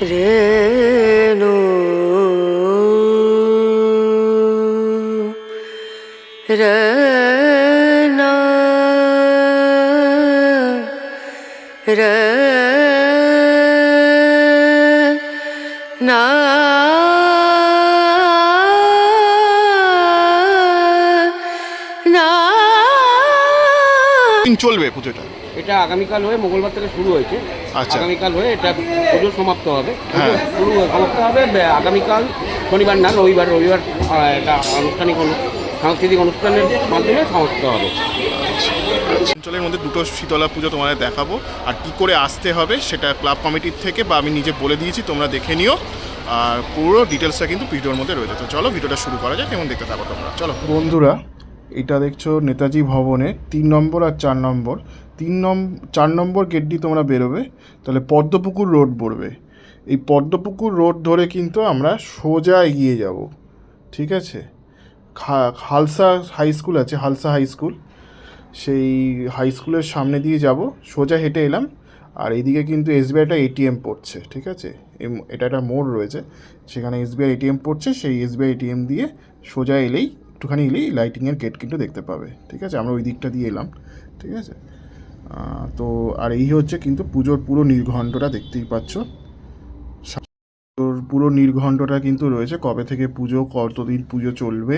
রেণু রনা রনা না। দিন চলবে পুজোটা? এটা আগামীকাল হয়ে মঙ্গলবার থেকে শুরু হয়েছে। আচ্ছা। আগামীকাল হয়ে এটা পুজো সমাপ্ত হবে। হ্যাঁ। সমাপ্ত হবে আগামীকাল শনিবার না রবিবার। এটা সাংস্কৃতিক অনুষ্ঠানের মাধ্যমে সমাপ্ত হবে। অঞ্চলের মধ্যে দুটো শীতলা পুজো তোমাদের দেখাবো, আর কি করে আসতে হবে সেটা ক্লাব কমিটির থেকে বা আমি নিজে বলে দিয়েছি, তোমরা দেখে নিও। আর পুরো ডিটেলসটা কিন্তু ভিডিওর মধ্যে রয়েছে। তো চলো ভিডিওটা শুরু করা যাক, কেমন দেখতে থাকো তোমরা। চলো বন্ধুরা, এটা দেখছো নেতাজি ভবনে 3 নম্বর আর 4 নম্বর 4 নম্বর গেট দিয়ে তোমরা বেরোবে, তাহলে পদ্মপুকুর রোড পড়বে। এই পদ্মপুকুর রোড ধরে কিন্তু আমরা সোজা এগিয়ে যাব, ঠিক আছে? হালসা হাই স্কুল আছে, হালসা হাই স্কুল, সেই হাই স্কুলের সামনে দিয়ে যাব, সোজা হেঁটে এলাম। আর এইদিকে কিন্তু এসবিআইটা এটিএম পড়ছে, ঠিক আছে? এটা একটা মোড় রয়েছে, সেখানে এসবিআই এটিএম পড়ছে। সেই এসবিআই এটিএম দিয়ে সোজা এলেই, একটুখানি এলেই লাইটিংয়ের গেট কিন্তু দেখতে পাবে, ঠিক আছে? আমরা ওই দিকটা দিয়ে এলাম, ঠিক আছে? তো আর এই হচ্ছে কিন্তু পুজোর পুরো নির্ঘণ্টটা, দেখতেই পাচ্ছ। পুরো নির্ঘণ্টটা কিন্তু রয়েছে, কবে থেকে পুজো, কতদিন পুজো চলবে।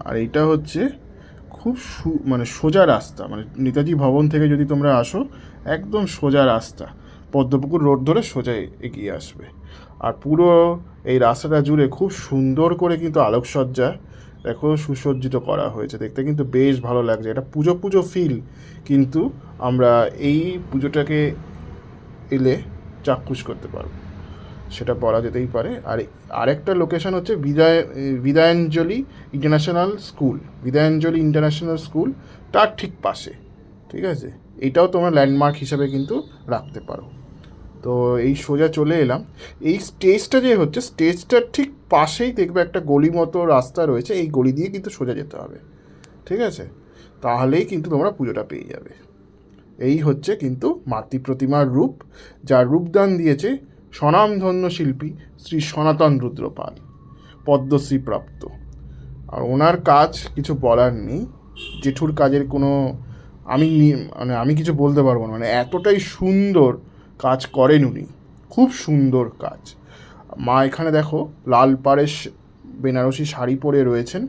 আর এইটা হচ্ছে খুব মানে সোজা রাস্তা, মানে নেতাজি ভবন থেকে যদি তোমরা আসো একদম সোজা রাস্তা, পদ্মপুকুর রোড ধরে সোজা এগিয়ে আসবে। আর পুরো এই রাস্তাটা জুড়ে খুব সুন্দর করে কিন্তু আলোকসজ্জা দেখো সুসজ্জিত করা হয়েছে, দেখতে কিন্তু বেশ ভালো লাগছে। এটা পুজো পুজো ফিল কিন্তু আমরা এই পুজোটাকে এলে চাক্ষুষ করতে পারবো, সেটা বলা যেতেই পারে। আর আরেকটা লোকেশন হচ্ছে Vidyanjali international school, Vidyanjali international school তার ঠিক পাশে, ঠিক আছে? এইটাও তোমরা ল্যান্ডমার্ক হিসাবে কিন্তু রাখতে পারো। তো এই সোজা চলে এলাম। এই স্টেজটা যে হচ্ছে, স্টেজটার ঠিক পাশেই দেখবে একটা গলি মতো রাস্তা রয়েছে, এই গলি দিয়ে কিন্তু সোজা যেতে হবে, ঠিক আছে? তাহলেই কিন্তু তোমরা পুজোটা পেয়ে যাবে। এই হচ্ছে কিন্তু মাতৃ প্রতিমার রূপ, যার রূপদান দিয়েছে স্বনামধন্য শিল্পী শ্রী সনাতন রুদ্র পাল, পদ্মশ্রী প্রাপ্ত। আর ওনার কাজ কিছু বলার নেই, জেঠুর কাজের কোনো আমি কিছু বলতে পারবো না, মানে এতটাই সুন্দর কাজ করেন উনি, খুব সুন্দর কাজ। মা এখানে দেখো লাল পাড়ের বেনারসি শাড়ি পরে রয়েছেন,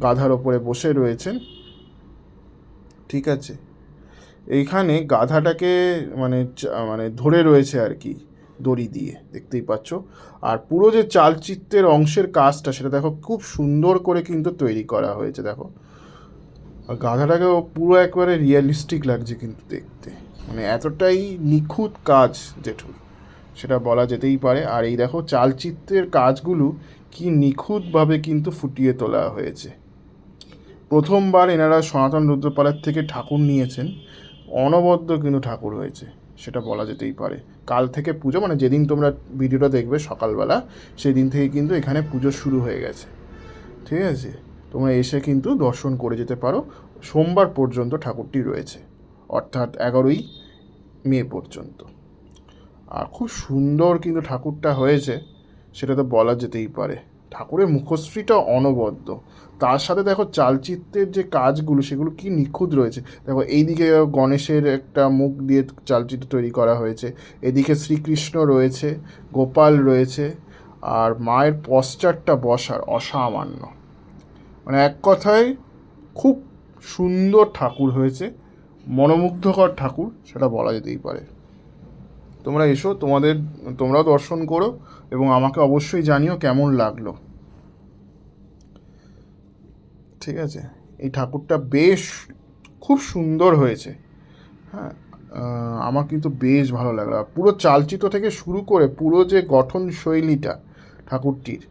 গাধার ওপরে বসে রয়েছেন, ঠিক আছে? এইখানে গাধাটাকে মানে মানে ধরে রয়েছে আর কি দড়ি দিয়ে, দেখতেই পাচ্ছ। আর পুরো যে চালচিত্রের অংশের কাজটা, সেটা দেখো খুব সুন্দর করে কিন্তু তৈরি করা হয়েছে, দেখো। আর গাধাটাকেও পুরো একবারে রিয়েলিস্টিক লাগছে কিন্তু দেখতে, মানে এতটাই নিখুঁত কাজ জেঠুর, সেটা বলা যেতেই পারে। আর এই দেখো চালচিত্রের কাজগুলো কি নিখুঁতভাবে কিন্তু ফুটিয়ে তোলা হয়েছে। প্রথমবার এনারা সনাতন রুদ্রপালের থেকে ঠাকুর নিয়েছেন, অনবদ্য কিন্তু ঠাকুর হয়েছে, সেটা বলা যেতেই পারে। কাল থেকে পুজো, মানে যেদিন তোমরা ভিডিওটা দেখবে সকালবেলা, সেই দিন থেকে কিন্তু এখানে পুজো শুরু হয়ে গেছে, ঠিক আছে? তোমরা এসে কিন্তু দর্শন করে যেতে পারো। সোমবার পর্যন্ত ঠাকুরটি রয়েছে, অর্থাৎ 11ই মে পর্যন্ত। আর খুব সুন্দর কিন্তু ঠাকুরটা হয়েছে, সেটা তো বলা যেতেই পারে। ঠাকুরের মুখশ্রীটা অনবদ্য, তার সাথে দেখো চালচিত্রের যে কাজগুলো সেগুলো কি নিখুঁত রয়েছে। দেখো এইদিকে গণেশের একটা মুখ দিয়ে চালচিত্র তৈরি করা হয়েছে, এদিকে শ্রীকৃষ্ণ রয়েছে, গোপাল রয়েছে, আর মায়ের পশ্চারটা বসার অসামান্য, মানে এক কথায় খুব সুন্দর ঠাকুর হয়েছে, মনোমুগ্ধকর ঠাকুর, সেটা বলা যেতেই পারে। তোমরা এসো, তোমরাও দর্শন করো এবং আমাকে অবশ্যই জানিও কেমন লাগলো, ঠিক আছে? এই ঠাকুরটা বেশ খুব সুন্দর হয়েছে, হ্যাঁ। আমার কিন্তু বেশ ভালো লাগলো। পুরো চালচিত্র থেকে শুরু করে পুরো যে গঠন শৈলীটা ঠাকুরটির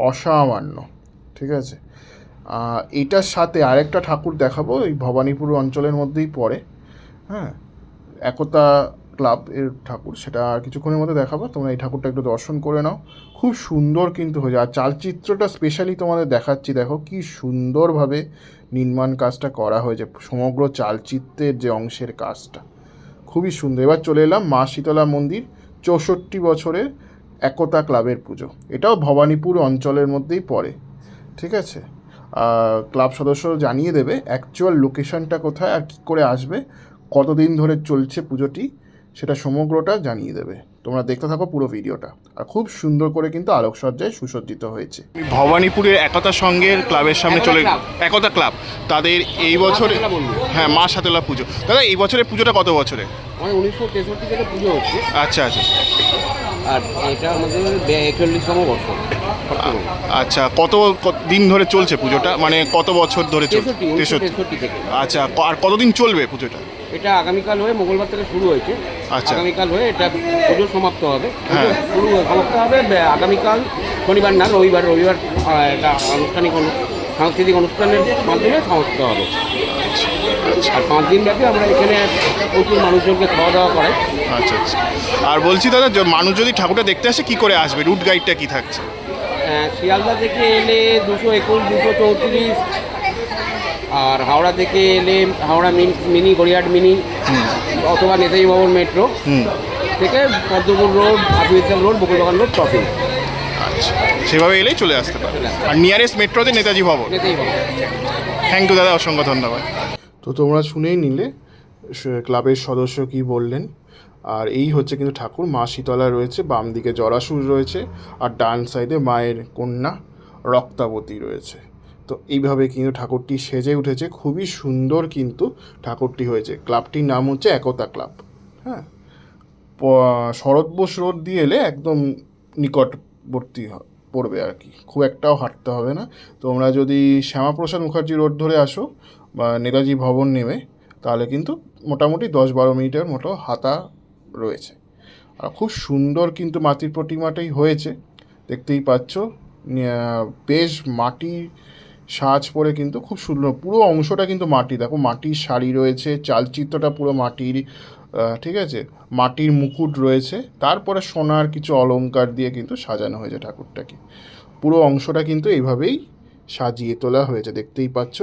অসামান্য, ঠিক আছে? এটার সাথে আরেকটা ঠাকুর দেখাবো, এই ভবানীপুর অঞ্চলের মধ্যেই পড়ে, হ্যাঁ, একতা ক্লাব এর ঠাকুর, সেটা আর কিছুক্ষণের মধ্যে দেখাবো। তোমরা এই ঠাকুরটা একটু দর্শন করে নাও, খুব সুন্দর কিন্তু হয়েছে। আর চালচিত্রটা স্পেশালি তোমাদের দেখাচ্ছি, দেখো কি সুন্দরভাবে নির্মাণ কাজটা করা হয়েছে, সমগ্র চালচিত্রের যে অংশের কাজটা খুবই সুন্দর। এবার চলে এলাম মা শীতলা মন্দির 64 বছরের একতা ক্লাবের পুজো। এটাও ভবানীপুর অঞ্চলের মধ্যেই পড়ে, ঠিক আছে। ক্লাব সদস্য জানিয়ে দেবে অ্যাকচুয়াল লোকেশনটা কোথায় আর কী করে আসবে, কতদিন ধরে চলছে পুজোটি, সেটা সমগ্রটা জানিয়ে দেবে। তোমরা দেখতে থাকো পুরো ভিডিওটা। আর খুব সুন্দর করে কিন্তু আলোকসজ্জায় সুসজ্জিত হয়েছে। ভবানীপুরের একতা সংঘের ক্লাবের সামনে চলে একতা ক্লাব তাদের এই বছরে, হ্যাঁ, মা সাতেলা পুজো। দাদা এই বছরের পুজোটা কত বছরে? আমাদের 1963 থেকে পুজো হচ্ছে। আচ্ছা আচ্ছা আর এটা আমাদের 41তম বছর। আচ্ছা, কত দিন ধরে চলছে পুজোটা, মানে কত বছর ধরে চলছে? 63 থেকে। আচ্ছা, আর কতদিন চলবে পুজোটা? এটা আগামীকাল হয়ে মঙ্গলবার থেকে শুরু হয়েছে। আচ্ছা। আগামীকাল হয়ে এটা পুজো সমাপ্ত হবে। হ্যাঁ। সমাপ্ত হবে আগামীকাল শনিবার না রবিবার এটা সাংস্কৃতিক অনুষ্ঠানের মাধ্যমে সমাপ্ত হবে। আর 5 দিন ব্যাপী আমরা এখানে প্রচুর মানুষজনকে খাওয়া দাওয়া করাই। আচ্ছা আচ্ছা। আর বলছি দাদা, মানুষ যদি ঠাকুরটা দেখতে আসে কি করে আসবে, রুট গাইডটা কি থাকছে? শিয়ালদা থেকে এলে 221, 234, আর হাওড়া থেকে এলে হাওড়া মিনি, গড়িয়াহাট মিনি, অথবা নেতাজি ভবন মেট্রো থেকে পদ্মপুর রোড, আপিসাল রোড, বকুলবাগান রোড, ক্রসিং। আচ্ছা, সেভাবে এলেই চলে আসতে পারে। আর নিয়ারেস্ট মেট্রোতে নেতাজি ভবন। নেতাজি ভবন। থ্যাংক ইউ দাদা, অসংখ্য ধন্যবাদ। তো তোমরা শুনেই নিলে ক্লাবের সদস্য কি বললেন। আর এই হচ্ছে কিন্তু ঠাকুর, মা শীতলা রয়েছে, বাম দিকে জরাসুর রয়েছে, আর ডান সাইডে মায়ের কন্যা রক্তাবতী রয়েছে। তো এইভাবে কিন্তু ঠাকুরটি সেজে উঠেছে, খুবই সুন্দর কিন্তু ঠাকুরটি হয়েছে। ক্লাবটির নাম হচ্ছে একতা ক্লাব। হ্যাঁ, শরৎ বোস রোড দিয়ে এলে একদম নিকটবর্তী পড়বে আর কি, খুব একটাও হাঁটতে হবে না। তোমরা যদি শ্যামাপ্রসাদ মুখার্জি রোড ধরে আসো বা নেতাজি ভবন নেমে, তাহলে কিন্তু মোটামুটি 10-12 মিনিটের মতো হাঁটা রয়েছে। আর খুব সুন্দর কিন্তু মাটির প্রতিমাটাই হয়েছে, দেখতেই পাচ্ছ। বেশ মাটির সাজ পরে কিন্তু খুব সুন্দর, পুরো অংশটা কিন্তু মাটি। দেখো মাটির শাড়ি রয়েছে, চালচিত্রটা পুরো মাটির, ঠিক আছে, মাটির মুকুট রয়েছে, তারপরে সোনার কিছু অলংকার দিয়ে কিন্তু সাজানো হয়েছে ঠাকুরটাকে। পুরো অংশটা কিন্তু এইভাবেই সাজিয়ে তোলা হয়েছে, দেখতেই পাচ্ছ।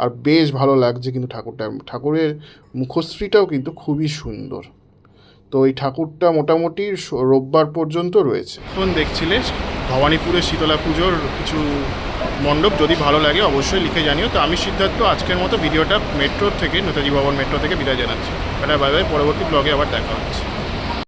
আর বেশ ভালো লাগছে কিন্তু ঠাকুরের মুখশ্রীটাও কিন্তু খুবই সুন্দর। তো এই ঠাকুরটা মোটামুটি রোববার পর্যন্ত রয়েছে। এখন দেখছিলে ভবানীপুরের শীতলা পুজোর কিছু মণ্ডপ। যদি ভালো লাগে অবশ্যই লিখে জানিও। তো আমি সিদ্ধার্থ, আজকের মতো ভিডিওটা মেট্রোর থেকে, নেতাজি ভবন মেট্রো থেকে বিদায় জানাচ্ছি। বাই বাই, পরবর্তী ব্লগে আবার দেখা হচ্ছে।